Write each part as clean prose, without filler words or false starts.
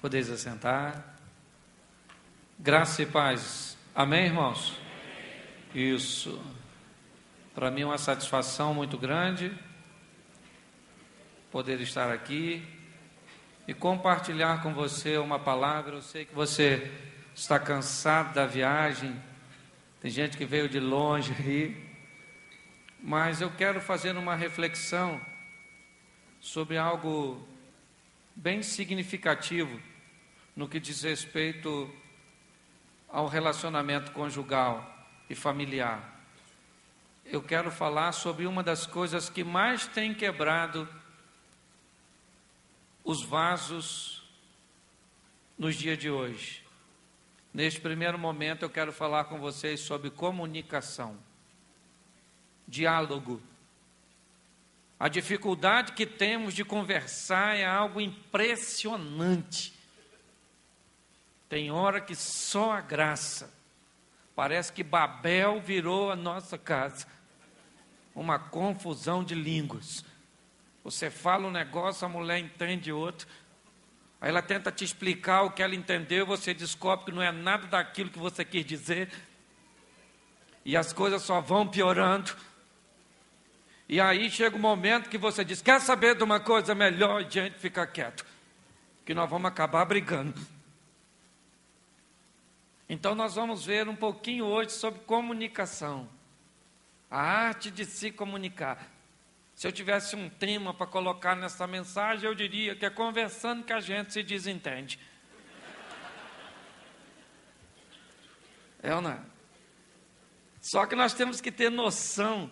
Podeis assentar. Graça e paz. Amém, irmãos? Isso. Para mim é uma satisfação muito grande poder estar aqui e compartilhar com você uma palavra. Eu sei que você está cansado da viagem, tem gente que veio de longe aí, mas eu quero fazer uma reflexão sobre algo bem significativo no que diz respeito ao relacionamento conjugal e familiar. Eu quero falar sobre uma das coisas que mais tem quebrado os vasos nos dias de hoje. Neste primeiro momento eu quero falar com vocês sobre comunicação, diálogo. A dificuldade que temos de conversar é algo impressionante. Tem hora que só a graça. Parece que Babel virou a nossa casa. Uma confusão de línguas. Você fala um negócio, a mulher entende outro. Aí ela tenta te explicar o que ela entendeu, você descobre que não é nada daquilo que você quis dizer. E as coisas só vão piorando. E aí chega um momento que você diz, quer saber de uma coisa melhor? E gente, fica quieto, que nós vamos acabar brigando. Então nós vamos ver um pouquinho hoje sobre comunicação. A arte de se comunicar. Se eu tivesse um tema para colocar nessa mensagem, eu diria que é conversando que a gente se desentende. É ou não é? Só que nós temos que ter noção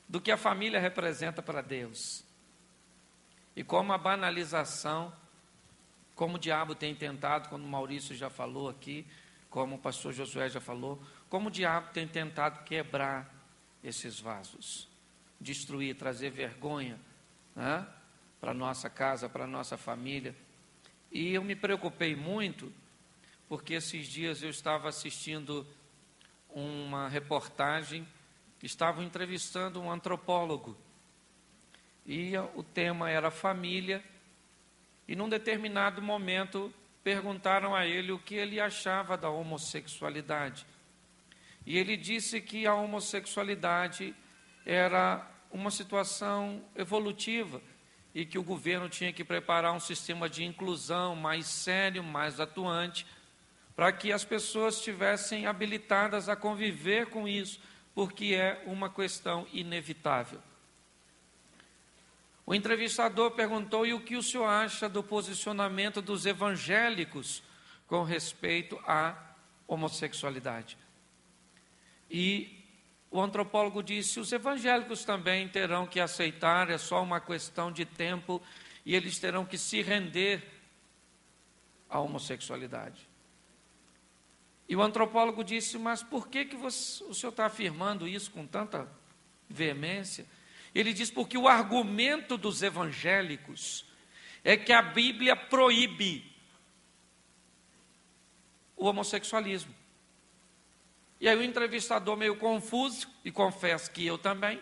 do que a família representa para Deus. E como a banalização, como o diabo tem tentado, como o Maurício já falou aqui, como o pastor Josué já falou, como o diabo tem tentado quebrar esses vasos, destruir, trazer vergonha, né, para a nossa casa, para a nossa família. E eu me preocupei muito, porque esses dias eu estava assistindo uma reportagem, estavam entrevistando um antropólogo, e o tema era família, e num determinado momento perguntaram a ele o que ele achava da homossexualidade. E ele disse que a homossexualidade era uma situação evolutiva e que o governo tinha que preparar um sistema de inclusão mais sério, mais atuante, para que as pessoas estivessem habilitadas a conviver com isso, porque é uma questão inevitável. O entrevistador perguntou, e o que o senhor acha do posicionamento dos evangélicos com respeito à homossexualidade? E o antropólogo disse, os evangélicos também terão que aceitar, é só uma questão de tempo, e eles terão que se render à homossexualidade. E o antropólogo disse, mas por que o senhor está afirmando isso com tanta veemência? Ele diz, porque o argumento dos evangélicos é que a Bíblia proíbe o homossexualismo. E aí o entrevistador, meio confuso, e confesso que eu também,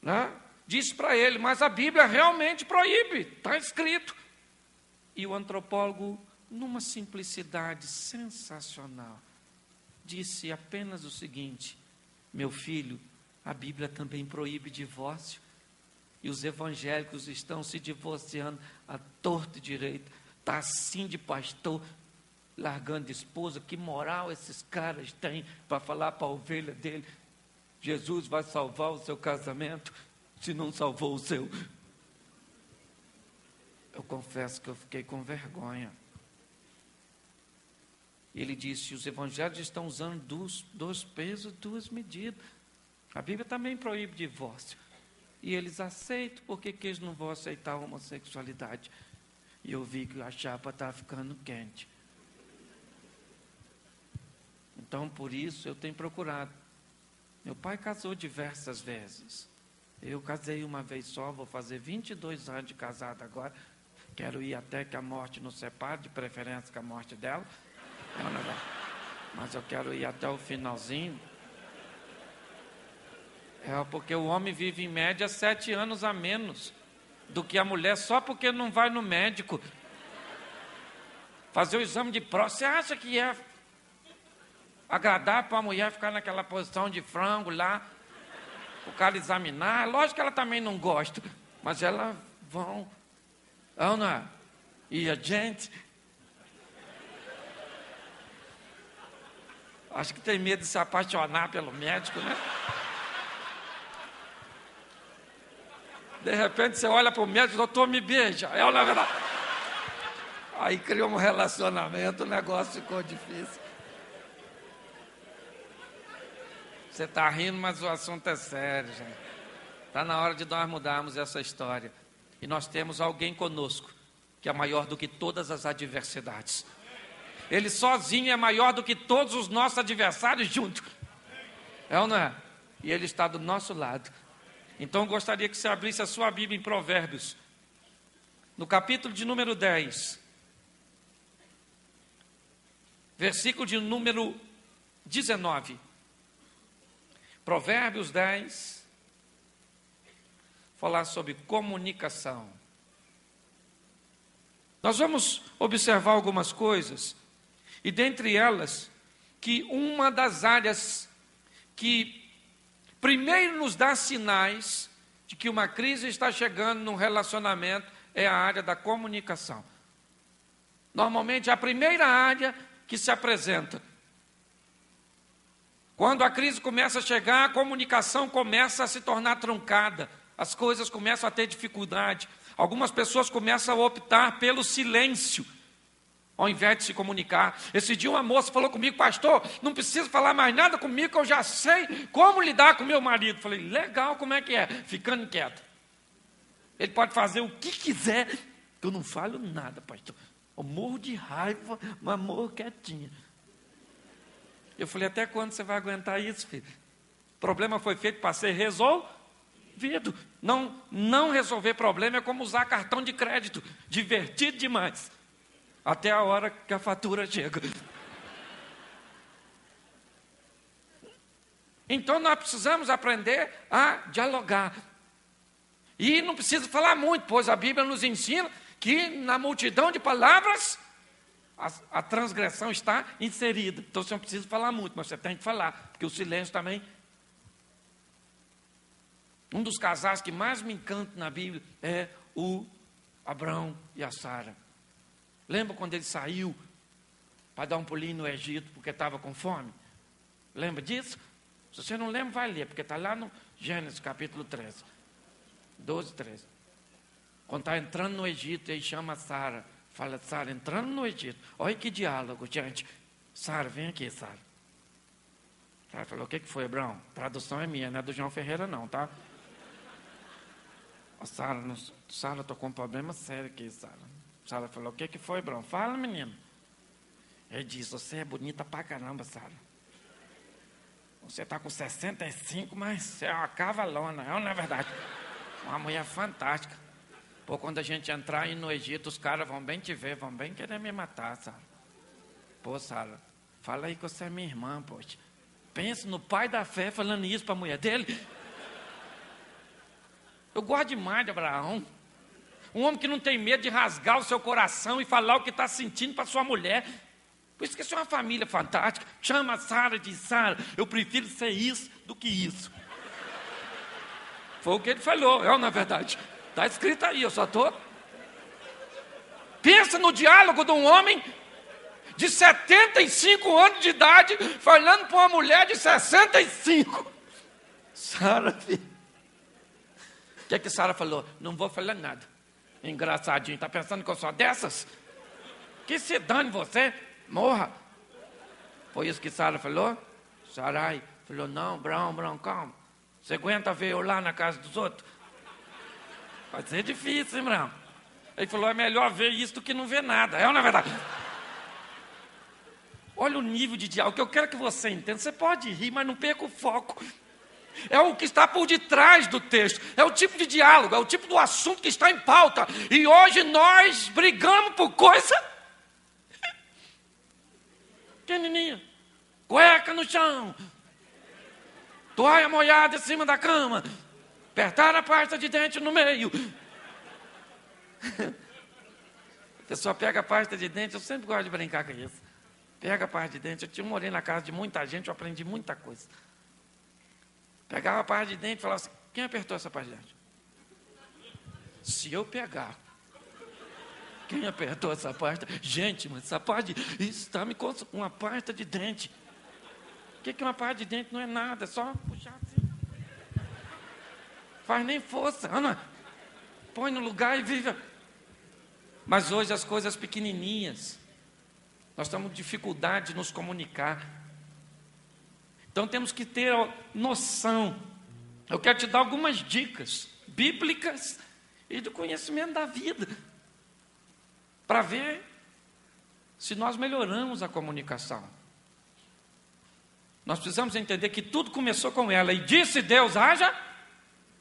né, disse para ele, mas a Bíblia realmente proíbe, está escrito. E o antropólogo, numa simplicidade sensacional, disse apenas o seguinte, meu filho, a Bíblia também proíbe divórcio, e os evangélicos estão se divorciando à torta e direita, está assim de pastor, largando de esposa, que moral esses caras têm para falar para a ovelha dele, Jesus vai salvar o seu casamento, se não salvou o seu. Eu confesso que eu fiquei com vergonha. Ele disse, os evangélicos estão usando dois pesos, duas medidas. A Bíblia também proíbe divórcio. E eles aceitam, por que eles não vão aceitar a homossexualidade? E eu vi que a chapa está ficando quente. Então, por isso, eu tenho procurado. Meu pai casou diversas vezes. Eu casei uma vez só, vou fazer 22 anos de casado agora. Quero ir até que a morte nos separe, de preferência com a morte dela. Mas eu quero ir até o finalzinho. Porque o homem vive em média 7 anos a menos do que a mulher só porque não vai no médico fazer o exame de próstata. Você acha que é agradável para a mulher ficar naquela posição de frango lá, o cara examinar? Lógico que ela também não gosta, mas elas vão. Ana, e a gente acho que tem medo de se apaixonar pelo médico, né? De repente você olha para o médico, doutor, me beija. É na verdade. Aí criou um relacionamento, o negócio ficou difícil. Você está rindo, mas o assunto é sério, gente. Está na hora de nós mudarmos essa história. E nós temos alguém conosco que é maior do que todas as adversidades. Ele sozinho é maior do que todos os nossos adversários juntos. É ou não é? E ele está do nosso lado. Então eu gostaria que você abrisse a sua Bíblia em Provérbios, no capítulo de número 10, versículo de número 19. Provérbios 10, falar sobre comunicação. Nós vamos observar algumas coisas, e dentre elas, que uma das áreas que primeiro nos dá sinais de que uma crise está chegando num relacionamento é a área da comunicação. Normalmente é a primeira área que se apresenta. Quando a crise começa a chegar, a comunicação começa a se tornar truncada, as coisas começam a ter dificuldade. Algumas pessoas começam a optar pelo silêncio, ao invés de se comunicar. Esse dia uma moça falou comigo: pastor, não precisa falar mais nada comigo, que eu já sei como lidar com meu marido. Falei: legal, como é que é? Ficando quieto. Ele pode fazer o que quiser, que eu não falo nada, pastor. Eu morro de raiva, mas morro quietinha. Eu falei: até quando você vai aguentar isso, filho? O problema foi feito para ser resolvido. Não resolver problema é como usar cartão de crédito. Divertido demais. Até a hora que a fatura chega. Então nós precisamos aprender a dialogar. E não precisa falar muito, pois a Bíblia nos ensina que na multidão de palavras a transgressão está inserida. Então você não precisa falar muito, mas você tem que falar, porque o silêncio também. Um dos casais que mais me encanta na Bíblia é o Abrão e a Sara. Lembra quando ele saiu para dar um pulinho no Egito porque estava com fome? Lembra disso? Se você não lembra, vai ler, porque está lá no Gênesis capítulo 13, 12, 13. Quando está entrando no Egito, ele chama a Sara. Fala: Sara, entrando no Egito. Olha que diálogo, gente. Sara, vem aqui, Sara. Sara falou: o que foi, Abrão? Tradução é minha, não é do João Ferreira não, tá? Sara, estou com um problema sério aqui, Sara. Sara falou: o que foi, Abrão? Fala, menino. Ele disse: você é bonita pra caramba, Sara. Você está com 65, mas você é uma cavalona, não é verdade? Uma mulher fantástica. Pô, quando a gente entrar aí no Egito, os caras vão bem te ver, vão bem querer me matar, Sara. Pô, Sara, fala aí que você é minha irmã, poxa. Pensa no pai da fé falando isso para a mulher dele. Eu gosto demais de Abraão. Um homem que não tem medo de rasgar o seu coração e falar o que está sentindo para sua mulher. Por isso que isso é uma família fantástica. Chama a Sara e diz: Sara, eu prefiro ser isso do que isso. Foi o que ele falou, na verdade. Está escrito aí, eu só estou. Pensa no diálogo de um homem de 75 anos de idade falando para uma mulher de 65. Sara, filho. O que Sara falou? Não vou falar nada. Engraçadinho, está pensando que eu sou dessas? Que se dane você, morra. Foi isso que Sara falou? Sarai falou: não, Abrão, calma. Você aguenta ver eu lá na casa dos outros? Vai ser difícil, hein, Abrão? Ele falou: é melhor ver isso do que não ver nada. É, na verdade. Olha o nível de diálogo que eu quero que você entenda. Você pode rir, mas não perca o foco. É o que está por detrás do texto. É o tipo de diálogo, é o tipo do assunto que está em pauta. E hoje nós brigamos por coisa pequenininha. Cueca no chão, toalha molhada em cima da cama, apertar a pasta de dente no meio. A pessoa pega a pasta de dente, eu sempre gosto de brincar com isso. Pega a pasta de dente, eu morei na casa de muita gente, eu aprendi muita coisa. Pegava a pasta de dente e falava assim, quem apertou essa pasta de dente? Se eu pegar, quem apertou essa pasta? Gente, mas essa pasta de... Isso está me contando uma pasta de dente. O que é uma pasta de dente? Não é nada, é só puxar assim. Faz nem força, Ana. Põe no lugar e vive. Mas hoje as coisas pequenininhas, nós temos dificuldade de nos comunicar. Então temos que ter noção. Eu quero te dar algumas dicas bíblicas e do conhecimento da vida, para ver se nós melhoramos a comunicação. Nós precisamos entender que tudo começou com ela. E disse Deus, haja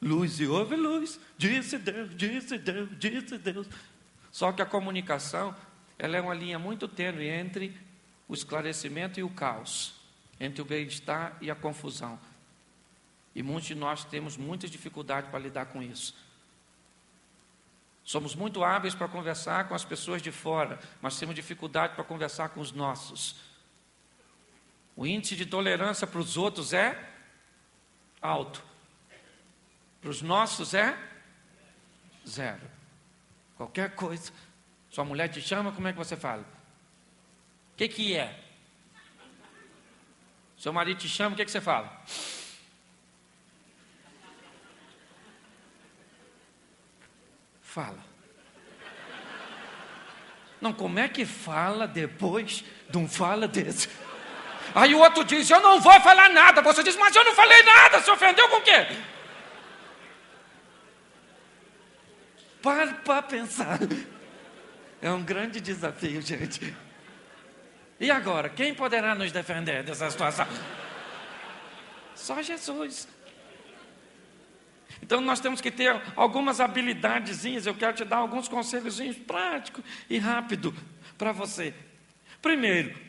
luz, e houve luz. Disse Deus, disse Deus, disse Deus. Só que a comunicação, ela é uma linha muito tênue entre o esclarecimento e o caos, entre o bem-estar e a confusão. E muitos de nós temos muita dificuldade para lidar com isso. Somos muito hábeis para conversar com as pessoas de fora, mas temos dificuldade para conversar com os nossos. O índice de tolerância para os outros é alto. Para os nossos é zero. Qualquer coisa. Sua mulher te chama, como é que você fala? O que é? Seu marido te chama, o que você fala? Fala. Não, como é que fala depois de um fala desse? Aí o outro diz, eu não vou falar nada. Você diz, mas eu não falei nada. Se ofendeu com o quê? Para pensar. É um grande desafio, gente. E agora, quem poderá nos defender dessa situação? Só Jesus. Então nós temos que ter algumas habilidadezinhas. Eu quero te dar alguns conselhozinhos práticos e rápido para você. Primeiro,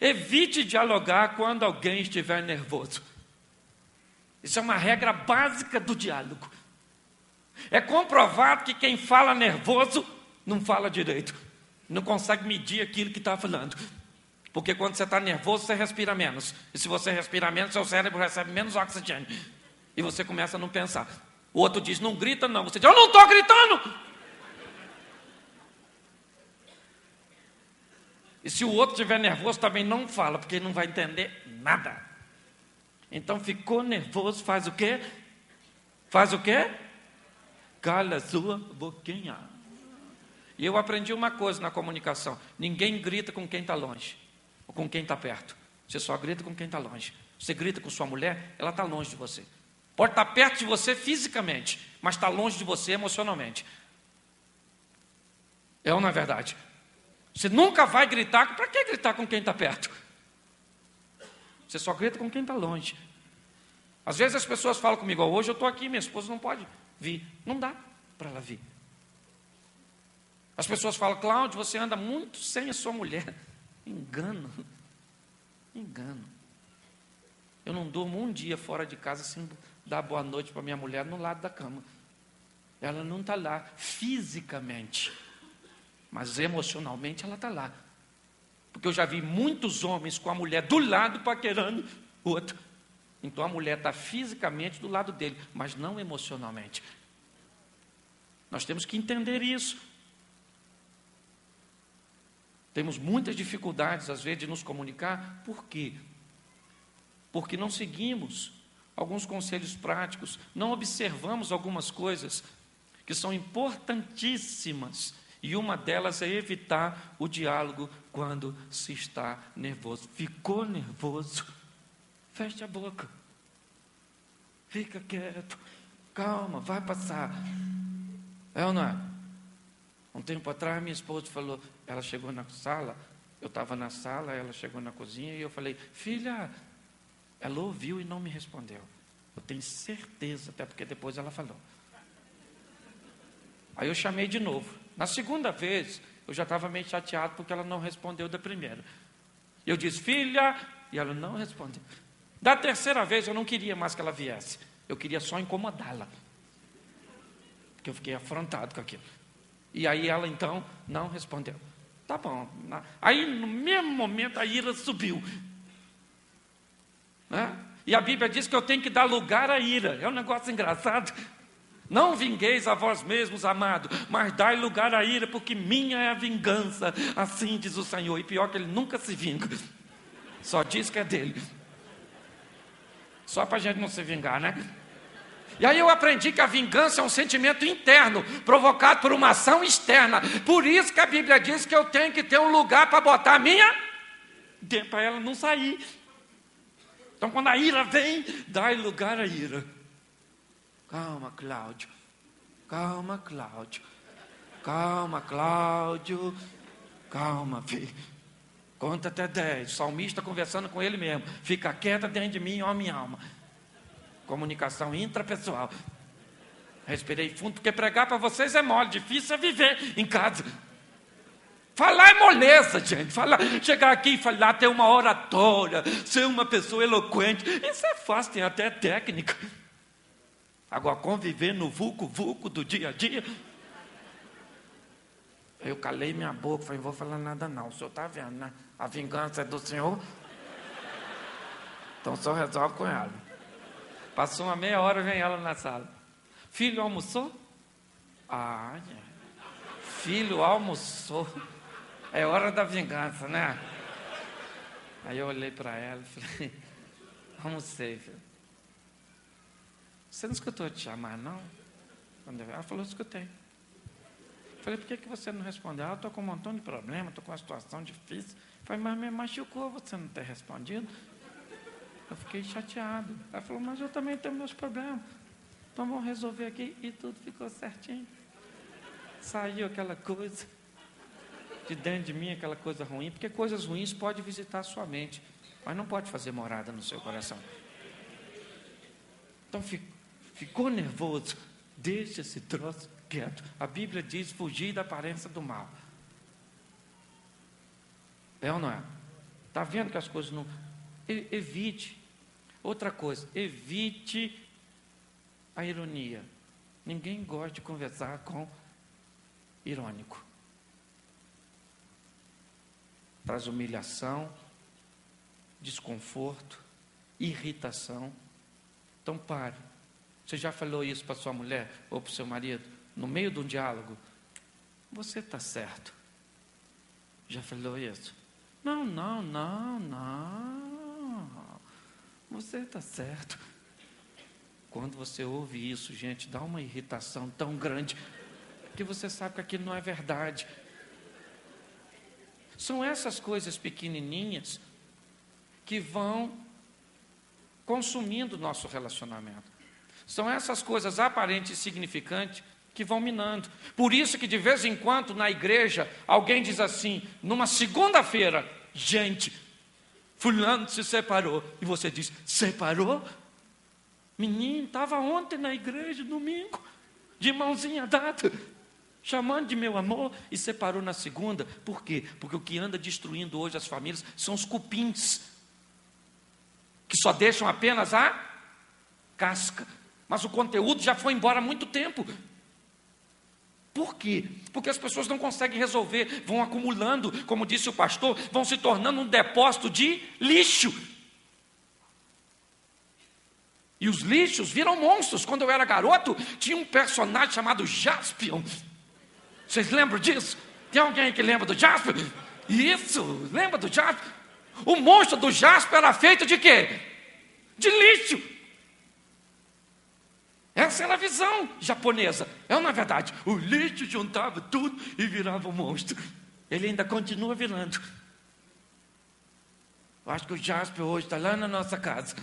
evite dialogar quando alguém estiver nervoso. Isso é uma regra básica do diálogo. É comprovado que quem fala nervoso não fala direito. Não consegue medir aquilo que está falando. Porque quando você está nervoso, você respira menos. E se você respira menos, seu cérebro recebe menos oxigênio. E você começa a não pensar. O outro diz, não grita não. Você diz, eu não estou gritando. E se o outro estiver nervoso, também não fala, porque ele não vai entender nada. Então ficou nervoso, faz o quê? Faz o quê? Cala a sua boquinha. E eu aprendi uma coisa na comunicação. Ninguém grita com quem está longe. Ou com quem está perto. Você só grita com quem está longe. Você grita com sua mulher, ela está longe de você. Pode estar perto de você fisicamente, mas está longe de você emocionalmente. É ou não é verdade? Você nunca vai gritar. Para que gritar com quem está perto? Você só grita com quem está longe. Às vezes as pessoas falam comigo, hoje eu estou aqui, minha esposa não pode vir. Não dá para ela vir. As pessoas falam, Cláudio, você anda muito sem a sua mulher. Engano. Eu não durmo um dia fora de casa sem dar boa noite para minha mulher no lado da cama. Ela não está lá fisicamente, mas emocionalmente ela está lá. Porque eu já vi muitos homens com a mulher do lado paquerando o outro. Então a mulher está fisicamente do lado dele, mas não emocionalmente. Nós temos que entender isso. Temos muitas dificuldades, às vezes, de nos comunicar. Por quê? Porque não seguimos alguns conselhos práticos, não observamos algumas coisas que são importantíssimas. E uma delas é evitar o diálogo quando se está nervoso. Ficou nervoso? Feche a boca. Fica quieto. Calma, vai passar. É ou não é? Um tempo atrás, minha esposa falou, ela chegou na sala, eu estava na sala, ela chegou na cozinha e eu falei, filha, ela ouviu e não me respondeu. Eu tenho certeza, até porque depois ela falou. Aí eu chamei de novo. Na segunda vez, eu já estava meio chateado porque ela não respondeu da primeira. Eu disse, filha, e ela não respondeu. Da terceira vez, eu não queria mais que ela viesse. Eu queria só incomodá-la. porque eu fiquei afrontado com aquilo. E aí ela então não respondeu. Tá bom. Aí no mesmo momento a ira subiu. Né? E a Bíblia diz que eu tenho que dar lugar à ira. É um negócio engraçado. Não vingueis a vós mesmos, amado, mas dai lugar à ira, porque minha é a vingança, assim diz o Senhor. E pior que ele nunca se vinga, só diz que é dele. Só para a gente não se vingar, né? E aí eu aprendi que a vingança é um sentimento interno, provocado por uma ação externa. Por isso que a Bíblia diz que eu tenho que ter um lugar para botar a minha, para ela não sair. Então quando a ira vem, dai lugar à ira. Calma, Cláudio. Calma, Cláudio. Calma, Cláudio. Calma, filho. Conta até 10. O salmista conversando com ele mesmo. Fica quieta dentro de mim, ó minha alma. Comunicação intrapessoal. Respirei fundo, porque pregar para vocês é mole. Difícil é viver em casa. Falar é moleza, gente. Chegar aqui e falar, ter uma oratória, ser uma pessoa eloquente. Isso é fácil, tem até técnica. Agora, conviver no vulco-vulco do dia a dia. Eu calei minha boca, falei, não vou falar nada não. O senhor está vendo, né? A vingança é do senhor. Então o senhor resolve com ela. Passou uma meia hora, vem ela na sala. Filho, almoçou? Ah, filho, almoçou. É hora da vingança, né? Aí eu olhei para ela e falei, almocei, filho. Você não escutou eu te chamar, não? Ela falou, escutei. Falei, por que você não respondeu? Eu estou com um montão de problema, estou com uma situação difícil. Falei, mas me machucou você não ter respondido. Eu fiquei chateado. Ela falou, mas eu também tenho meus problemas. Então vamos resolver aqui. E tudo ficou certinho. Saiu aquela coisa de dentro de mim, aquela coisa ruim. Porque coisas ruins podem visitar a sua mente, mas não pode fazer morada no seu coração. Então ficou nervoso. Deixa esse troço quieto. A Bíblia diz, fugir da aparência do mal. É ou não é? Está vendo que as coisas não... Evite. Outra coisa, evite a ironia. Ninguém gosta de conversar com irônico. Traz humilhação, desconforto, irritação. Então pare. Você já falou isso para sua mulher ou para o seu marido? No meio de um diálogo? Você está certo. Já falou isso? Não. Você está certo. Quando você ouve isso, gente, dá uma irritação tão grande, que você sabe que aquilo não é verdade. São essas coisas pequenininhas que vão consumindo o nosso relacionamento. São essas coisas aparentes e insignificantes que vão minando. Por isso que de vez em quando na igreja alguém diz assim, numa segunda-feira, gente, fulano se separou. E você diz, separou? Menino, estava ontem na igreja, domingo, de mãozinha dada, chamando de meu amor, e separou na segunda. Por quê? Porque o que anda destruindo hoje as famílias são os cupins, que só deixam apenas a casca. Mas o conteúdo já foi embora há muito tempo. Por quê? Porque as pessoas não conseguem resolver, vão acumulando, como disse o pastor, vão se tornando um depósito de lixo. E os lixos viram monstros. Quando eu era garoto, tinha um personagem chamado Jaspion. Vocês lembram disso? Tem alguém que lembra do Jaspion? Isso, lembra do Jaspion? O monstro do Jaspion era feito de quê? De lixo. Essa era a visão japonesa. Não é verdade? O lixo juntava tudo e virava um monstro. Ele ainda continua virando. Eu acho que o Jasper hoje está lá na nossa casa.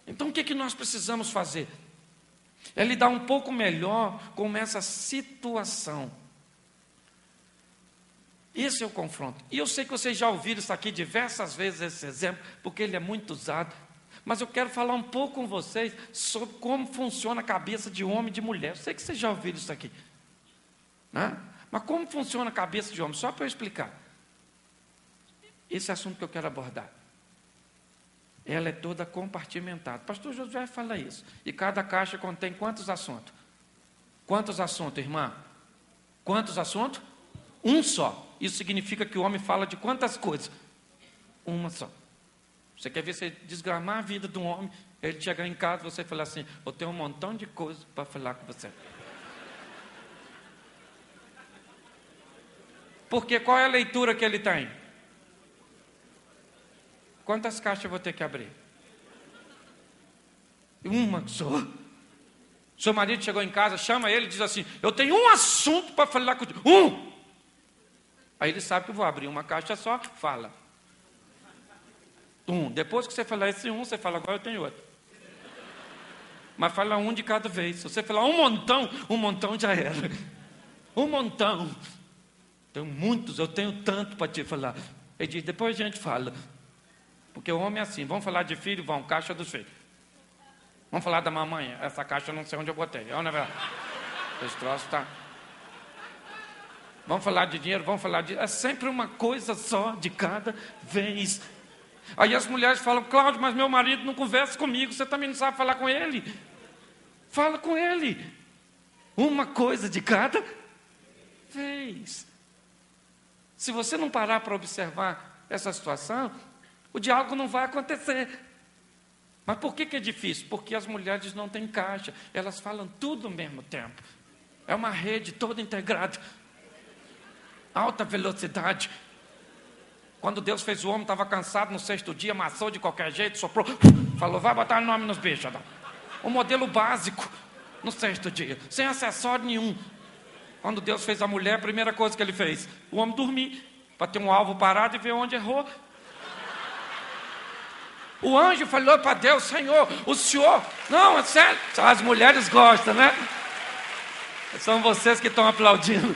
Então o que nós precisamos fazer? É lidar um pouco melhor com essa situação. Esse é o confronto. E eu sei que vocês já ouviram isso aqui diversas vezes, esse exemplo, porque ele é muito usado. Mas eu quero falar um pouco com vocês sobre como funciona a cabeça de homem e de mulher. Eu sei que vocês já ouviram isso aqui, né? Mas como funciona a cabeça de homem? Só para eu explicar. Esse assunto que eu quero abordar. Ela é toda compartimentada. Pastor Josué fala isso. E cada caixa contém quantos assuntos? Quantos assuntos, irmã? Quantos assuntos? Um só. Isso significa que o homem fala de quantas coisas? Uma só. Você quer ver você desgramar a vida de um homem, ele chegar em casa e você falar assim, eu tenho um montão de coisas para falar com você. Porque qual é a leitura que ele tem? Quantas caixas eu vou ter que abrir? Uma só. Seu marido chegou em casa, chama ele e diz assim, eu tenho um assunto para falar contigo. Um! Aí ele sabe que eu vou abrir uma caixa só, fala. Depois que você falar esse você fala, agora eu tenho outro. Mas fala um de cada vez. Se você falar um montão já era. Um montão. Tenho muitos, eu tenho tanto para te falar. Ele diz, depois a gente fala. Porque o homem é assim, vamos falar de filho, vão, caixa dos filhos. Vamos falar da mamãe, essa caixa eu não sei onde eu botei. Não é verdade? Esse troço está... Vamos falar de dinheiro, vamos falar de... É sempre uma coisa só de cada vez. Aí as mulheres falam, Cláudio, mas meu marido não conversa comigo, você também não sabe falar com ele. Fala com ele. Uma coisa de cada vez. Se você não parar para observar essa situação, o diálogo não vai acontecer. Mas por que é difícil? Porque as mulheres não têm caixa, elas falam tudo ao mesmo tempo. É uma rede toda integrada. Alta velocidade. Quando Deus fez o homem, estava cansado no sexto dia, amassou de qualquer jeito, soprou, falou, vai botar nome nos bichos. Um modelo básico no sexto dia, sem acessório nenhum. Quando Deus fez a mulher, a primeira coisa que ele fez, o homem dormir, para ter um alvo parado e ver onde errou. O anjo falou para Deus, Senhor, o Senhor, não, é sério, as mulheres gostam, né? São vocês que estão aplaudindo.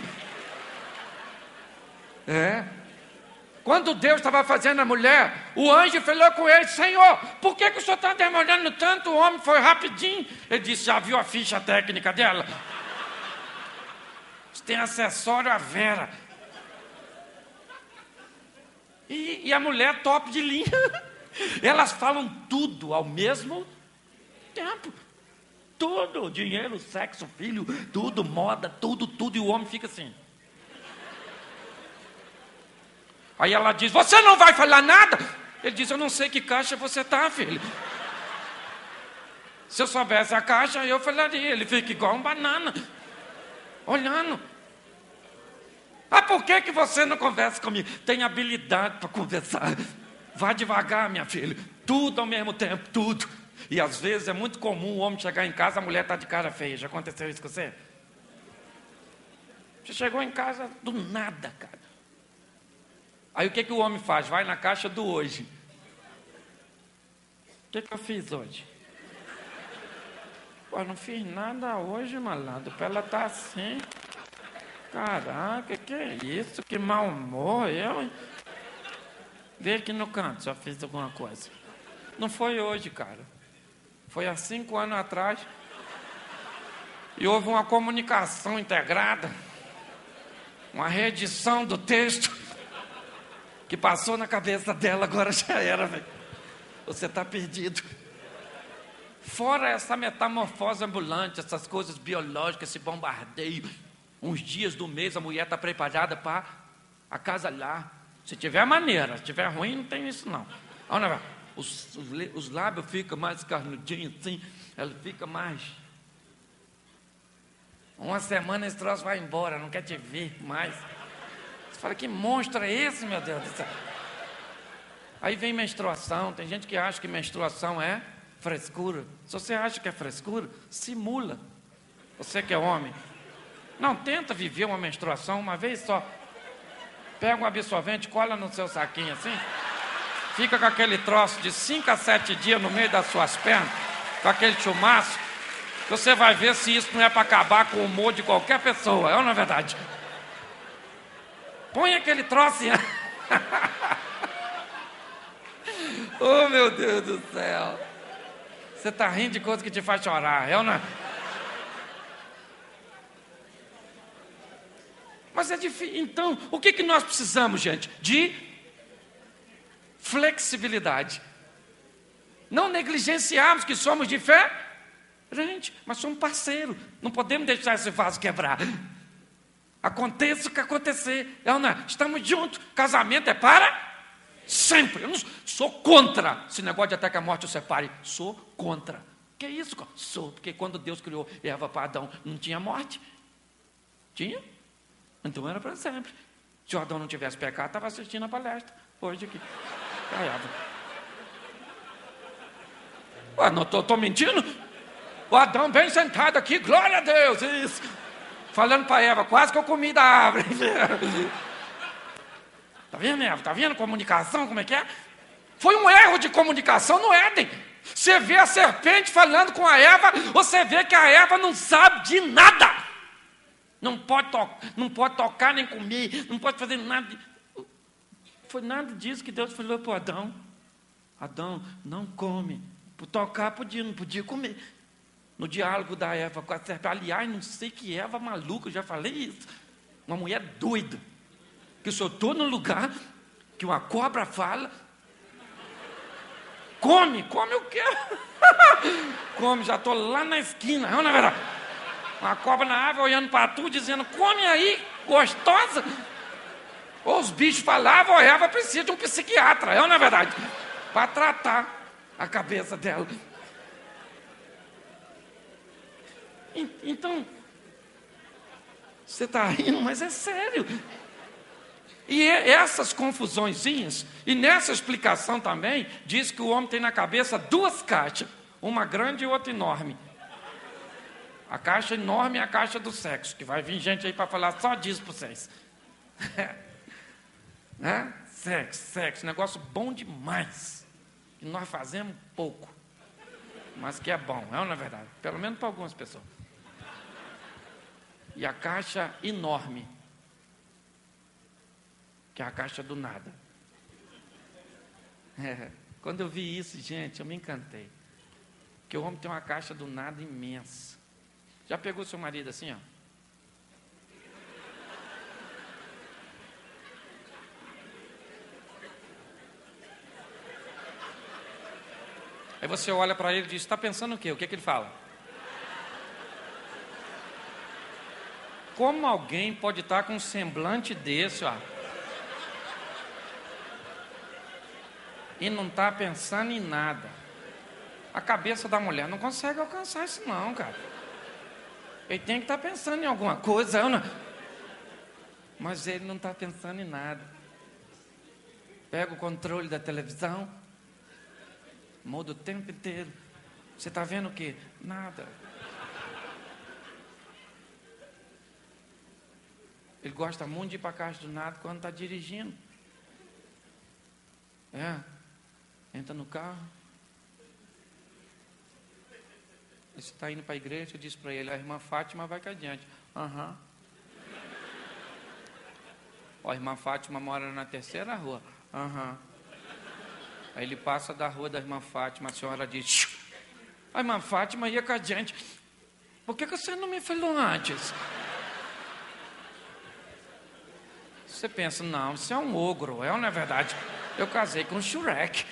Quando Deus estava fazendo a mulher, o anjo falou com ele, Senhor, por que o senhor está demorando tanto? O homem foi rapidinho. Ele disse, já viu a ficha técnica dela? Tem acessório à vera. E a mulher top de linha. Elas falam tudo ao mesmo tempo. Tudo, dinheiro, sexo, filho, tudo, moda, tudo. E o homem fica assim. Aí ela diz, você não vai falar nada? Ele diz, eu não sei que caixa você está, filho. Se eu soubesse a caixa, eu falaria. Ele fica igual um banana, olhando. Por que você não conversa comigo? Tem habilidade para conversar. Vá devagar, minha filha. Tudo ao mesmo tempo, tudo. E às vezes é muito comum o homem chegar em casa, a mulher está de cara feia. Já aconteceu isso com você? Você chegou em casa do nada, cara. Aí o que o homem faz? Vai na caixa do hoje. O que eu fiz hoje? Pô, não fiz nada hoje, malandro. Para ela estar assim. Caraca, que é isso? Que mau humor, eu... Vê aqui no canto, já fiz alguma coisa. Não foi hoje, cara. Foi há 5 anos atrás. E houve uma comunicação integrada. Uma reedição do texto. Que passou na cabeça dela, agora já era, velho. Você está perdido. Fora essa metamorfose ambulante, essas coisas biológicas, esse bombardeio. Uns dias do mês a mulher está preparada para acasalar. Se tiver maneira, se tiver ruim, não tem isso não. Os lábios ficam mais carnudinhos assim, ela fica mais. Uma semana esse troço vai embora, não quer te ver mais. Você fala, que monstro é esse, meu Deus do céu? Aí vem menstruação, tem gente que acha que menstruação é frescura. Se você acha que é frescura, simula. Você que é homem. Não, tenta viver uma menstruação uma vez só. Pega um absorvente, cola no seu saquinho assim. Fica com aquele troço de 5 a 7 dias no meio das suas pernas. Com aquele chumaço. Você vai ver se isso não é para acabar com o humor de qualquer pessoa. É ou não é verdade? Põe aquele troço assim. Oh, meu Deus do céu. Você está rindo de coisa que te faz chorar. É ou não é? Mas é difícil. Então, o que nós precisamos, gente? De flexibilidade. Não negligenciarmos que somos diferentes, mas somos parceiros. Não podemos deixar esse vaso quebrar. Aconteça o que acontecer. Estamos juntos. Casamento é para sempre. Eu não sou contra esse negócio de até que a morte o separe. Sou contra. Que isso? Sou. Porque quando Deus criou Eva para Adão, não tinha morte? Tinha? Então era para sempre. Se o Adão não tivesse pecado, estava assistindo a palestra. Hoje aqui. A Eva. Ué, não estou mentindo? O Adão bem sentado aqui, glória a Deus. Isso. Falando para Eva, quase que eu comi da árvore. Está vendo, Eva? Está vendo comunicação, como é que é? Foi um erro de comunicação no Éden. Você vê a serpente falando com a Eva, você vê que a Eva não sabe de nada. Não pode tocar nem comer, não pode fazer nada. Foi nada disso que Deus falou para Adão. Adão, não come. Por tocar podia, não podia comer. No diálogo da Eva com a serpente. Aliás, não sei que Eva maluca, eu já falei isso. Uma mulher doida. Que se eu estou no lugar que uma cobra fala, come o quê? Come, já estou lá na esquina, não é verdade? Uma cobra na árvore olhando para tu, dizendo, come aí, gostosa. Ou os bichos falavam, ou Eva precisa de um psiquiatra, não é verdade? Para tratar a cabeça dela. Então, você está rindo, mas é sério. E essas confusõezinhas, e nessa explicação também, diz que o homem tem na cabeça duas caixas, uma grande e outra enorme. A caixa enorme é a caixa do sexo, que vai vir gente aí para falar só disso para vocês. Né? Sexo, negócio bom demais, que nós fazemos pouco, mas que é bom, não é verdade? Pelo menos para algumas pessoas. E a caixa enorme, que é a caixa do nada. Quando eu vi isso, gente, eu me encantei. Que o homem tem uma caixa do nada imensa. Já pegou seu marido assim, ó? Aí você olha para ele e diz, está pensando o quê? O que ele fala? Como alguém pode estar com um semblante desse, ó? E não está pensando em nada. A cabeça da mulher não consegue alcançar isso não, cara. Ele tem que estar pensando em alguma coisa, não? Mas ele não está pensando em nada. Pega o controle da televisão, muda o tempo inteiro. Você está vendo o quê? Nada. Ele gosta muito de ir para a caixa do nada quando está dirigindo. Entra no carro. Ele está indo para a igreja, eu disse para ele, a irmã Fátima vai cá adiante. Aham. A irmã Fátima mora na terceira rua. Aham. Aí ele passa da rua da irmã Fátima, a senhora diz, a irmã Fátima ia cá adiante. Por que você não me falou antes? Você pensa, não, isso é um ogro, não é verdade? Eu casei com o Shrek.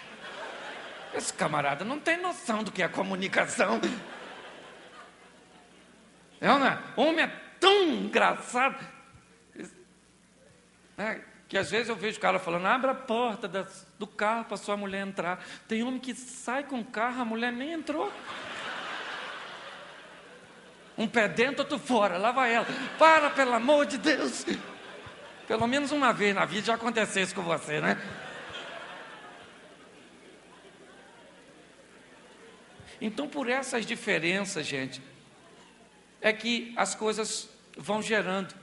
Esse camarada não tem noção do que é comunicação. Não é? O homem é tão engraçado, que às vezes eu vejo o cara falando, abre a porta do carro para sua mulher entrar. Tem homem que sai com o carro, a mulher nem entrou. Um pé dentro, outro fora, lá vai ela. Para, pelo amor de Deus. Pelo menos uma vez na vida já aconteceu isso com você, né? Então, por essas diferenças, gente, é que as coisas vão gerando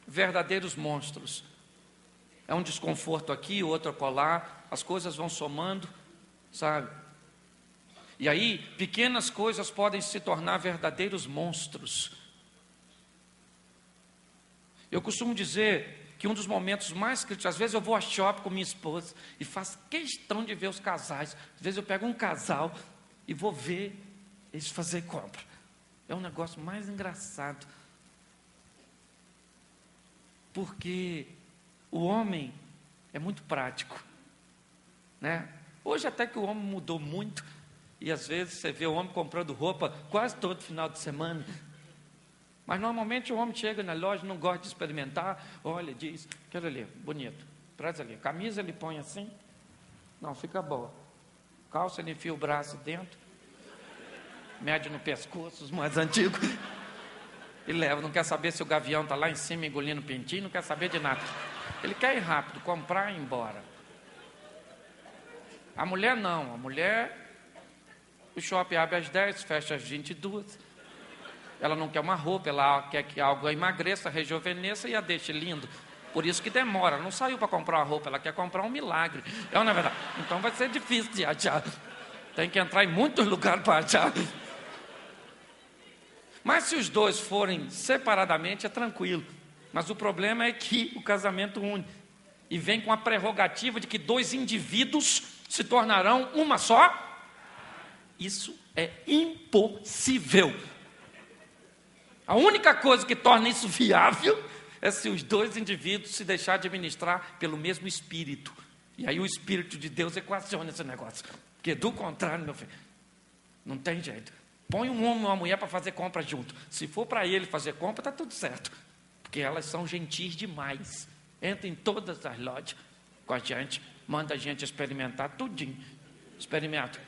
verdadeiros monstros. É um desconforto aqui, outro acolá, as coisas vão somando, sabe? E aí, pequenas coisas podem se tornar verdadeiros monstros. Eu costumo dizer que um dos momentos mais críticos, às vezes eu vou a shopping com minha esposa e faço questão de ver os casais. Às vezes eu pego um casal e vou ver eles fazer compra. É um negócio mais engraçado. Porque o homem é muito prático, né? Hoje até que o homem mudou muito, e às vezes você vê o homem comprando roupa quase todo final de semana. Mas normalmente o homem chega na loja, não gosta de experimentar, olha, diz, quero ali, bonito, traz ali. Camisa ele põe assim, não, fica boa. Calça ele enfia o braço dentro, mede no pescoço, os mais antigos, e leva, não quer saber se o gavião está lá em cima engolindo pintinho, não quer saber de nada. Ele quer ir rápido, comprar e ir embora. A mulher não, a mulher, o shopping abre às 10, fecha às 22. Ela não quer uma roupa, ela quer que algo emagreça, rejuvenesça e a deixe lindo. Por isso que demora, não saiu para comprar uma roupa, ela quer comprar um milagre. É ou não é verdade? Então vai ser difícil de achar. Tem que entrar em muitos lugares para achar. Mas se os dois forem separadamente, é tranquilo. Mas o problema é que o casamento une. E vem com a prerrogativa de que dois indivíduos se tornarão uma só. Isso é impossível. A única coisa que torna isso viável é se os dois indivíduos se deixarem administrar pelo mesmo Espírito. E aí o Espírito de Deus equaciona esse negócio. Porque do contrário, meu filho, não tem jeito. Põe um homem e uma mulher para fazer compra junto. Se for para ele fazer compra, está tudo certo. Porque elas são gentis demais. Entra em todas as lojas com a gente, manda a gente experimentar tudinho. Experimenta.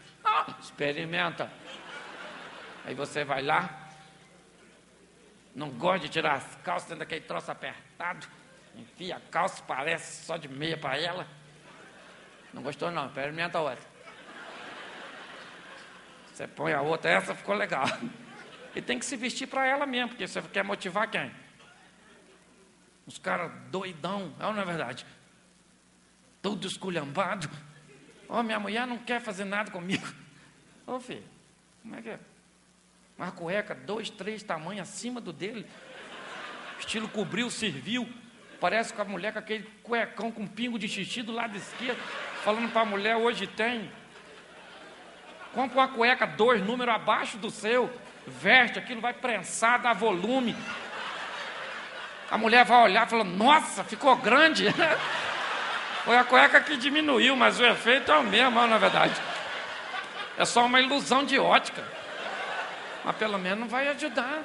Experimenta. Aí você vai lá, não gosta de tirar as calças dentro daquele troço apertado, enfia a calça, parece só de meia para ela. Não gostou não, experimenta a outra. Você põe a outra, essa ficou legal. E tem que se vestir para ela mesmo, porque você quer motivar quem? Os caras doidão, não é verdade? Tudo esculhambado. Minha mulher não quer fazer nada comigo. Filho, como é que é? Uma cueca, 2, 3 tamanhos acima do dele. Estilo cobriu, serviu. Parece com a mulher com aquele cuecão com pingo de xixi do lado esquerdo. Falando para a mulher, hoje tem. Compra uma cueca 2 número abaixo do seu. Veste, aquilo vai prensar, dá volume. A mulher vai olhar e fala, nossa, ficou grande. Foi a cueca que diminuiu, mas o efeito é o mesmo, na verdade. É só uma ilusão de ótica. Mas pelo menos vai ajudar.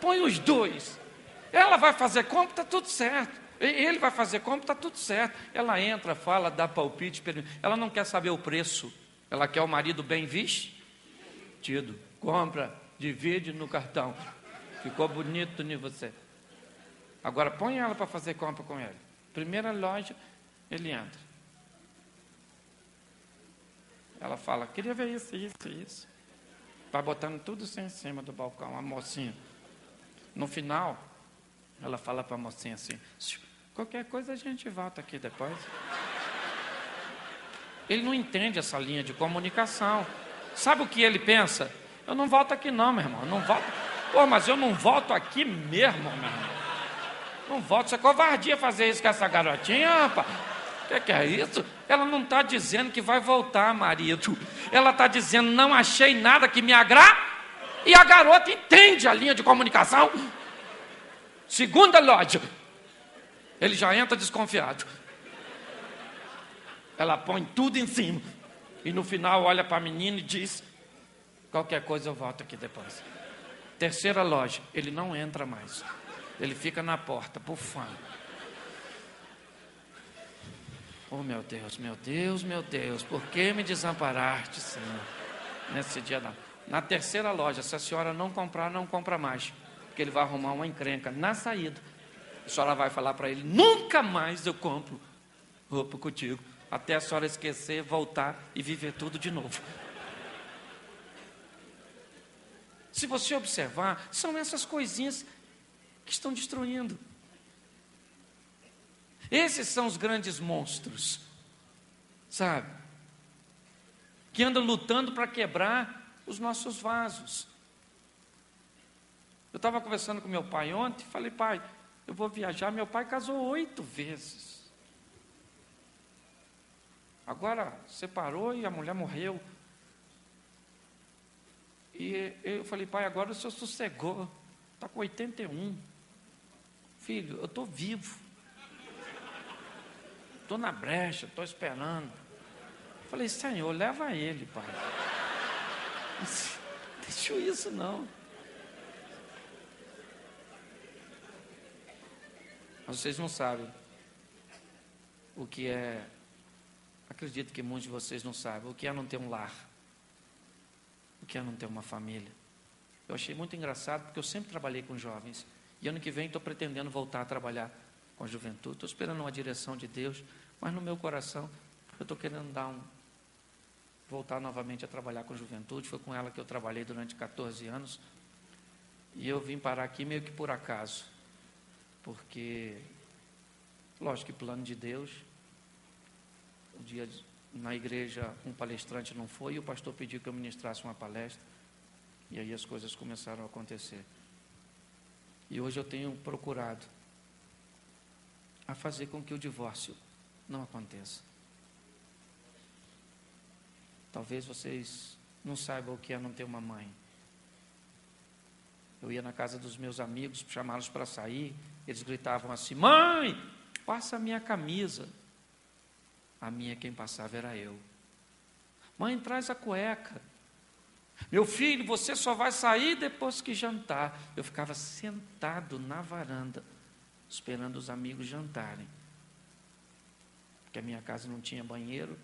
Põe os dois. Ela vai fazer compra, está tudo certo. Ele vai fazer compra, está tudo certo. Ela entra, fala, dá palpite. Ela não quer saber o preço. Ela quer o marido bem vestido. Compra, divide no cartão. Ficou bonito em você. Agora põe ela para fazer compra com ele. Primeira loja, ele entra. Ela fala, queria ver isso, isso, isso. Vai botando tudo assim em cima do balcão, a mocinha. No final, ela fala para a mocinha assim, qualquer coisa a gente volta aqui depois. Ele não entende essa linha de comunicação. Sabe o que ele pensa? Eu não volto aqui não, meu irmão, não volto. Mas eu não volto aqui mesmo, meu irmão. Não volto, isso é covardia fazer isso com essa garotinha, rapaz. O que é isso? Ela não está dizendo que vai voltar, marido. Ela está dizendo, não achei nada que me agrade. E a garota entende a linha de comunicação. Segunda loja. Ele já entra desconfiado. Ela põe tudo em cima. E no final olha para a menina e diz, qualquer coisa eu volto aqui depois. Terceira loja. Ele não entra mais. Ele fica na porta, bufando. Oh, meu Deus, meu Deus, meu Deus, por que me desamparaste, Senhor? Nesse dia não. Na terceira loja, se a senhora não comprar, não compra mais. Porque ele vai arrumar uma encrenca na saída. A senhora vai falar para ele, nunca mais eu compro roupa contigo. Até a senhora esquecer, voltar e viver tudo de novo. Se você observar, são essas coisinhas que estão destruindo. Esses são os grandes monstros, sabe? Que andam lutando para quebrar os nossos vasos. Eu estava conversando com meu pai ontem, falei, pai, eu vou viajar. Meu pai casou 8 vezes. Agora separou e a mulher morreu. E eu falei, pai, agora o senhor sossegou. Está com 81. Filho, eu estou vivo. estou na brecha, estou esperando. Falei, Senhor, leva ele, pai. Deixa isso não. Mas vocês não sabem o que é, acredito que muitos de vocês não sabem, o que é não ter um lar, o que é não ter uma família. Eu achei muito engraçado, porque eu sempre trabalhei com jovens, e ano que vem estou pretendendo voltar a trabalhar com a juventude. Estou esperando uma direção de Deus, mas no meu coração eu estou querendo voltar novamente a trabalhar com a juventude. Foi com ela que eu trabalhei durante 14 anos, e eu vim parar aqui meio que por acaso, porque, lógico que plano de Deus. Um dia na igreja um palestrante não foi, e o pastor pediu que eu ministrasse uma palestra, e aí as coisas começaram a acontecer. E hoje eu tenho procurado a fazer com que o divórcio não aconteça. Talvez vocês não saibam o que é não ter uma mãe. Eu ia na casa dos meus amigos, chamá-los para sair, eles gritavam assim, mãe, passa a minha camisa. A minha, quem passava era eu. Mãe, traz a cueca. Meu filho, você só vai sair depois que jantar. Eu ficava sentado na varanda, esperando os amigos jantarem. Porque a minha casa não tinha banheiro,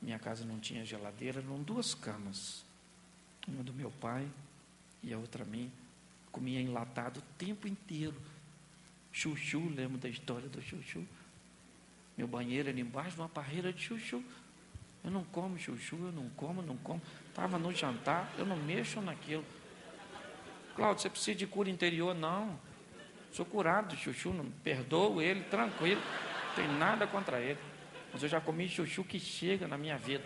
minha casa não tinha geladeira, eram 2 camas. Uma do meu pai e a outra minha. Comia enlatado o tempo inteiro. Chuchu, lembro da história do chuchu. Meu banheiro era embaixo de uma parreira de chuchu. Eu não como chuchu, eu não como. Estava no jantar, eu não mexo naquilo. Cláudio, você precisa de cura interior? Não. Sou curado de chuchu, não perdoo ele, tranquilo. Não tem nada contra ele. Mas eu já comi chuchu que chega na minha vida.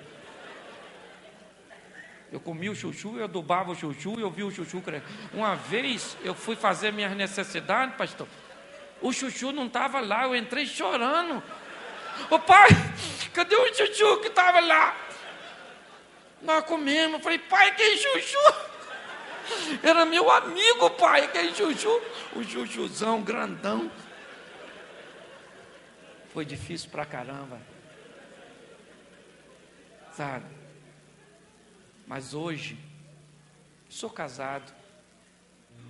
Eu comi o chuchu, eu adubava o chuchu, eu vi o chuchu crescer. Uma vez eu fui fazer minhas necessidades, pastor. O chuchu não estava lá, eu entrei chorando. Ô pai, cadê o chuchu que estava lá? Nós comemos. Eu falei, pai, que chuchu? Era meu amigo, pai, aquele chuchu. O chuchuzão grandão. Foi difícil pra caramba. Sabe? Mas hoje, sou casado.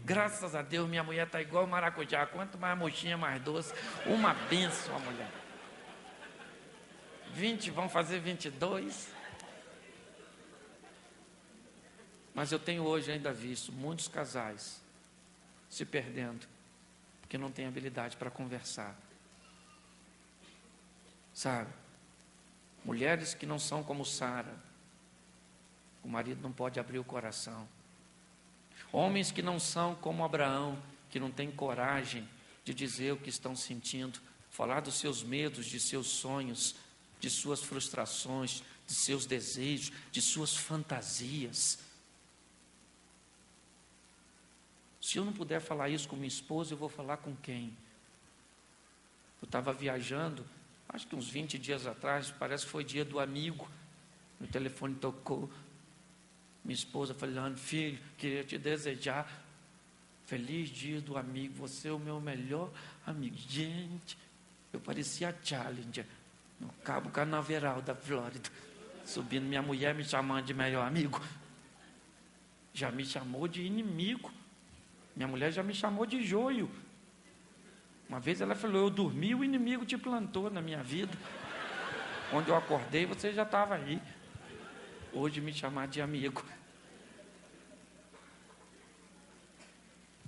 Graças a Deus, minha mulher está igual maracujá. Quanto mais mochinha, mais doce. Uma bênção a mulher. 20, vão fazer 22. Mas eu tenho hoje ainda visto muitos casais se perdendo, porque não tem habilidade para conversar. Sabe? Mulheres que não são como Sara. O marido não pode abrir o coração. Homens que não são como Abraão, que não têm coragem de dizer o que estão sentindo, falar dos seus medos, de seus sonhos, de suas frustrações, de seus desejos, de suas fantasias. Se eu não puder falar isso com minha esposa, eu vou falar com quem? Eu estava viajando, acho que uns 20 dias atrás, parece que foi dia do amigo, o telefone tocou. Minha esposa falando, filho, queria te desejar feliz dia do amigo, você é o meu melhor amigo. Gente, eu parecia a Challenger, no Cabo Canaveral da Flórida, subindo, minha mulher me chamando de melhor amigo, já me chamou de inimigo, minha mulher já me chamou de joio. Uma vez ela falou, eu dormi, o inimigo te plantou na minha vida, onde eu acordei, você já estava aí. Hoje me chamar de amigo.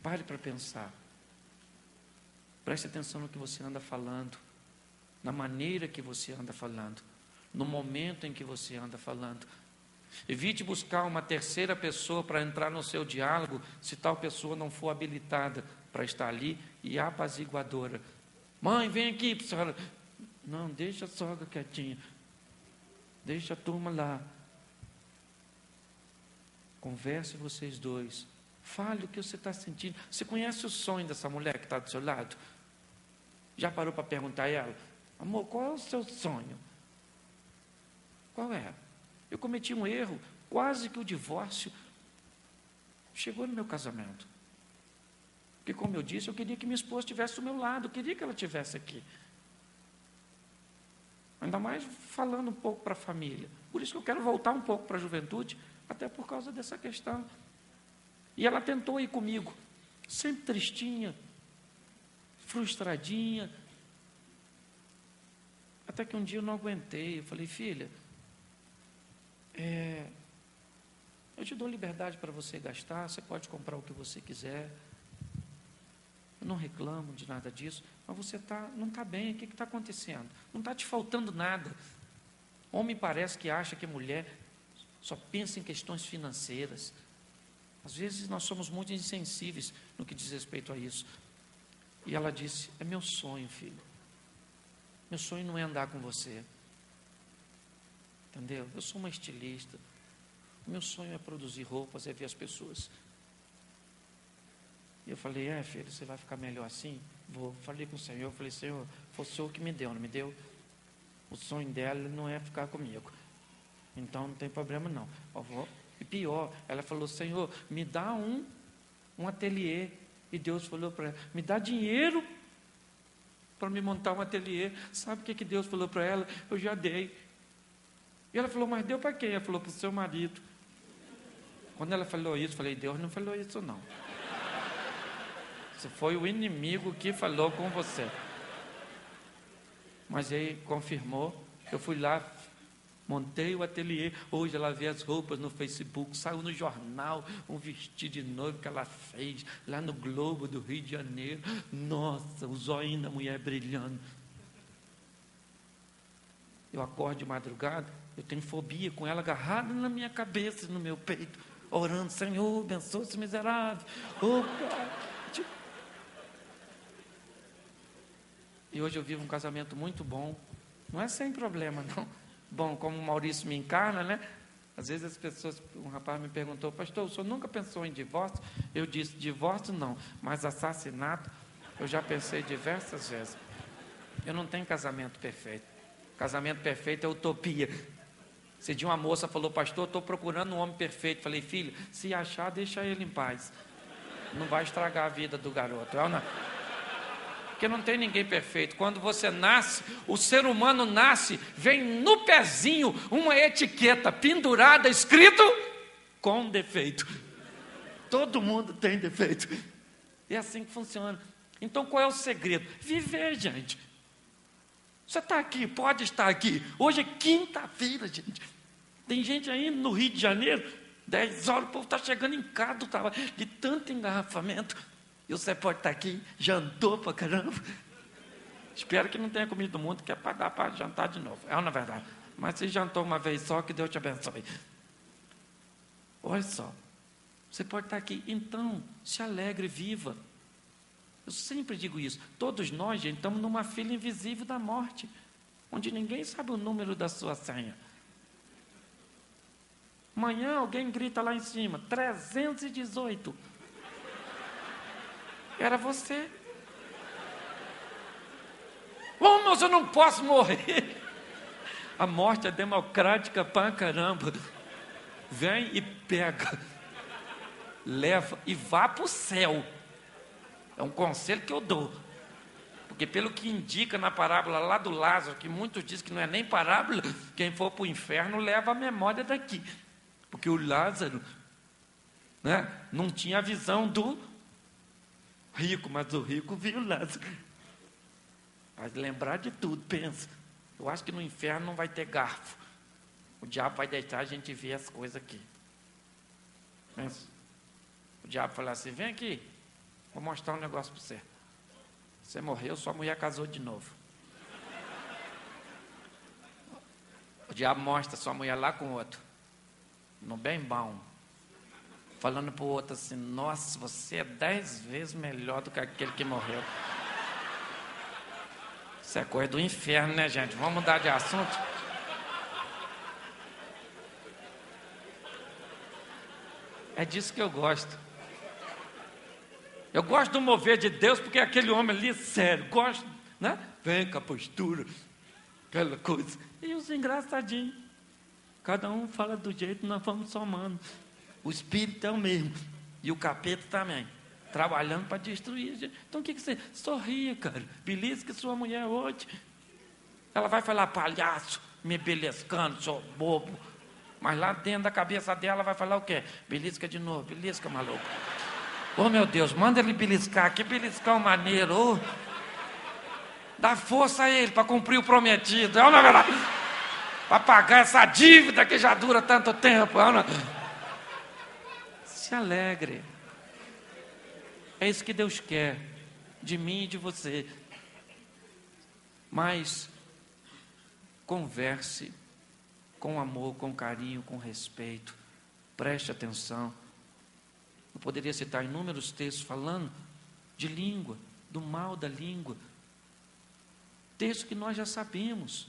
Pare para pensar. Preste atenção no que você anda falando, na maneira que você anda falando, no momento em que você anda falando. Evite buscar uma terceira pessoa para entrar no seu diálogo, se tal pessoa não for habilitada para estar ali e apaziguadora. Mãe, vem aqui, senhora. Não, deixa a sogra quietinha. Deixa a turma lá. Converse vocês dois. Fale o que você está sentindo. Você conhece o sonho dessa mulher que está do seu lado? Já parou para perguntar a ela? Amor, qual é o seu sonho? Qual é? Eu cometi um erro, quase que o divórcio chegou no meu casamento. Porque, como eu disse, eu queria que minha esposa estivesse do meu lado, eu queria que ela estivesse aqui. Ainda mais falando um pouco para a família. Por isso que eu quero voltar um pouco para a juventude, até por causa dessa questão. E ela tentou ir comigo, sempre tristinha, frustradinha. Até que um dia eu não aguentei, eu falei, filha, eu te dou liberdade para você gastar, você pode comprar o que você quiser. Eu não reclamo de nada disso, mas você não está bem, o que está acontecendo? Não está te faltando nada. Homem parece que acha que mulher só pensa em questões financeiras. Às vezes nós somos muito insensíveis no que diz respeito a isso. E ela disse, é meu sonho, filho. Meu sonho não é andar com você. Entendeu? Eu sou uma estilista. O meu sonho é produzir roupas, é ver as pessoas. E eu falei, filho, você vai ficar melhor assim? Vou. Falei com o Senhor, falei, Senhor, foi o Senhor que me deu, não me deu? O sonho dela não é ficar comigo. Então não tem problema não. E pior, ela falou, Senhor, me dá um ateliê. E Deus falou para ela, me dá dinheiro para me montar um ateliê. Sabe o que Deus falou para ela? Eu já dei. E ela falou, mas deu para quem? Ela falou, para o seu marido. Quando ela falou isso, eu falei, Deus não falou isso não. Isso foi o inimigo que falou com você. Mas aí confirmou, eu fui lá, montei o ateliê. Hoje ela vê as roupas no Facebook, saiu no jornal, um vestido de noivo que ela fez, lá no Globo do Rio de Janeiro. Nossa, o zóio da mulher brilhando. Eu acordo de madrugada, eu tenho fobia com ela agarrada na minha cabeça, no meu peito, orando, Senhor, abençoa esse miserável. Oh, Pai. E hoje eu vivo um casamento muito bom. Não é sem problema, não. Bom, como o Maurício me encarna, né? Às vezes as pessoas, um rapaz me perguntou, pastor, o senhor nunca pensou em divórcio? Eu disse, divórcio não, mas assassinato eu já pensei diversas vezes. Eu não tenho casamento perfeito. Casamento perfeito é utopia. Se de uma moça falou, pastor, estou procurando um homem perfeito. Falei, filho, se achar, deixa ele em paz. Não vai estragar a vida do garoto, é ou não? Porque não tem ninguém perfeito. Quando você nasce, o ser humano nasce, vem no pezinho uma etiqueta pendurada, escrito com defeito. Todo mundo tem defeito. É assim que funciona. Então qual é o segredo? Viver, gente. Você está aqui, pode estar aqui. Hoje é quinta-feira, gente. Tem gente aí no Rio de Janeiro, 10 horas, o povo está chegando em casa do trabalho, de tanto engarrafamento. E você pode estar aqui, jantou pra caramba. Espero que não tenha comido muito, que é para dar para jantar de novo. É na verdade. Mas se jantou uma vez só, que Deus te abençoe. Olha só. Você pode estar aqui. Então, se alegre, viva. Eu sempre digo isso. Todos nós, gente, estamos numa fila invisível da morte, onde ninguém sabe o número da sua senha. Amanhã alguém grita lá em cima, 318. Era você. Oh, mas eu não posso morrer. A morte é democrática pra caramba. Vem e pega, leva e vá para o céu. É um conselho que eu dou. Porque pelo que indica na parábola lá do Lázaro, que muitos dizem que não é nem parábola, quem for para o inferno leva a memória daqui. Porque o Lázaro, né, não tinha a visão do rico, mas o rico viu o Lázaro. Vai lembrar de tudo, pensa. Eu acho que no inferno não vai ter garfo. O diabo vai deixar a gente ver as coisas aqui. Pensa. O diabo fala assim, vem aqui, vou mostrar um negócio para você. Você morreu, sua mulher casou de novo. O diabo mostra sua mulher lá com outro, no bem bom, falando para o outro assim, nossa, você é 10 vezes melhor do que aquele que morreu. Isso é coisa do inferno, né, gente? Vamos mudar de assunto? É disso que eu gosto. Eu gosto do mover de Deus, porque aquele homem ali é sério, gosto, né? Vem com a postura, aquela coisa. E os engraçadinhos, cada um fala do jeito, nós vamos somando. O espírito é o mesmo, e o capeta também, trabalhando para destruir. Então o que você... Sorria, cara, belisca sua mulher hoje. Ela vai falar, palhaço, me beliscando, sou bobo. Mas lá dentro da cabeça dela vai falar o quê? Belisca de novo, belisca, maluco. Oh, meu Deus, manda ele beliscar, que beliscão maneiro. Oh. Dá força a ele para cumprir o prometido. É ou não é verdade? Para pagar essa dívida que já dura tanto tempo. É ou não? Se alegre. É isso que Deus quer de mim e de você. Mas converse com amor, com carinho, com respeito. Preste atenção. Eu poderia citar inúmeros textos falando de língua, do mal da língua. Texto que nós já sabemos.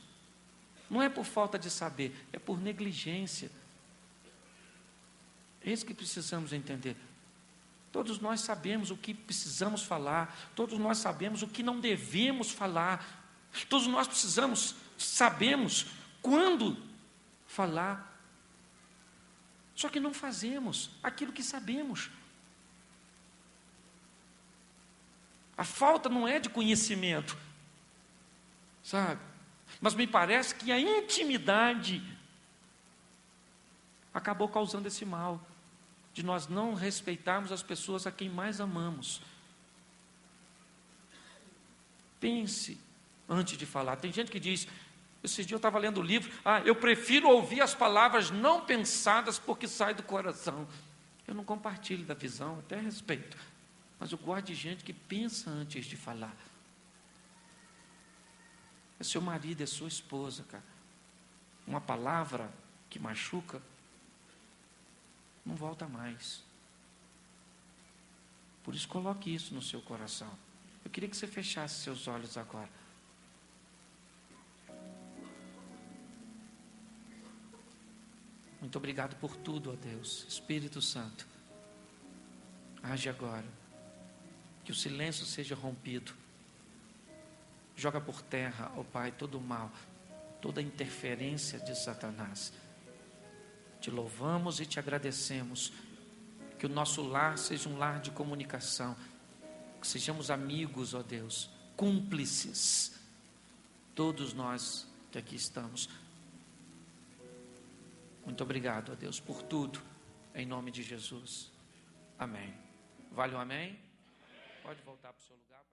Não é por falta de saber, é por negligência. É isso que precisamos entender. Todos nós sabemos o que precisamos falar, todos nós sabemos o que não devemos falar, todos nós sabemos quando falar. Só que não fazemos aquilo que sabemos. A falta não é de conhecimento, sabe? Mas me parece que a intimidade acabou causando esse mal, de nós não respeitarmos as pessoas a quem mais amamos. Pense antes de falar. Tem gente que diz, esse dia eu estava lendo o livro, eu prefiro ouvir as palavras não pensadas porque sai do coração. Eu não compartilho da visão, até respeito, mas eu gosto de gente que pensa antes de falar. É seu marido, é sua esposa, cara. Uma palavra que machuca, não volta mais. Por isso, coloque isso no seu coração. Eu queria que você fechasse seus olhos agora. Muito obrigado por tudo, ó Deus. Espírito Santo, age agora. Que o silêncio seja rompido. Joga por terra, ó Pai, todo o mal, toda a interferência de Satanás. Te louvamos e te agradecemos. Que o nosso lar seja um lar de comunicação. Que sejamos amigos, ó Deus, cúmplices. Todos nós que aqui estamos. Muito obrigado, ó Deus, por tudo. Em nome de Jesus. Amém. Vale um amém? Pode voltar para o seu lugar.